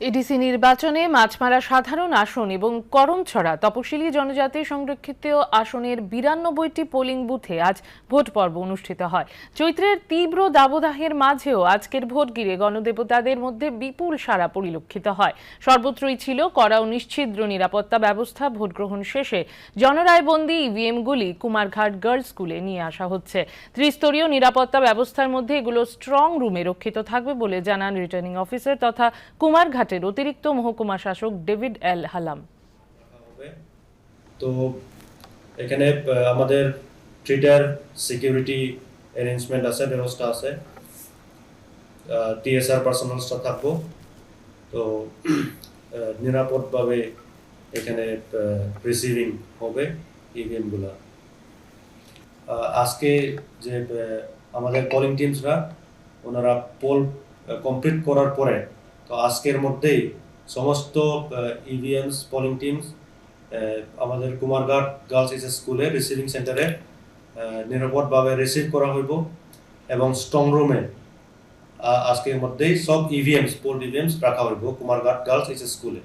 ADC নির্বাচনে মাছমারা সাধারণ আসন এবং করমছড়া তপশিলি জনজাতি সংরক্ষিত আসনের 92টি পোলিং বুথে আজ ভোট পর্ব অনুষ্ঠিত হয়। চৈত্রের তীব্র দাবদাহের মাঝেও আজকের ভোট ঘিরে গণদেবতাদের মধ্যে বিপুল সাড়া পরিলক্ষিত হয়। সর্বত্রই ছিল কড়া ও নিশ্ছিদ্র নিরাপত্তা ব্যবস্থা। ভোট গ্রহণ শেষে জনরায়বন্দী ইভিএমগুলি কুমারঘাট গার্লস স্কুলে নিয়ে আসা হচ্ছে। ত্রিস্তরীয় নিরাপত্তা ব্যবস্থার মধ্যে এগুলো স্ট্রং রুমে রক্ষিত থাকবে বলে জানান রিটার্নিং অফিসার তথা কুমারঘাট অতিরিক্ত মহকুমা শাসক ডেভিড এল হালাম। তো এখানে আমাদের ট্রিটার সিকিউরিটি অ্যারেঞ্জমেন্ট আছে, ব্যবস্থা আছে, টিএসআর পার্সোনাল স্টাফ থাকবো। তো নিরাপদভাবে এখানে রিসিভিং হবে ইভিএম গুলা। আজকে যে আমাদের পোলিং টিমসরা ওনারা পোল কমপ্লিট করার পরে তো আজকের মধ্যেই সমস্ত ইভিএমস পোলিং টিমস আমাদের কুমারঘাট গার্লস স্কুলে রিসিভিং সেন্টারে নিরাপদভাবে রিসিভ করা হইব এবং স্ট্রং রুমে আজকের মধ্যেই সব ইভিএমস পোল ইভিএমস রাখা হইব কুমারঘাট গার্লস স্কুলে।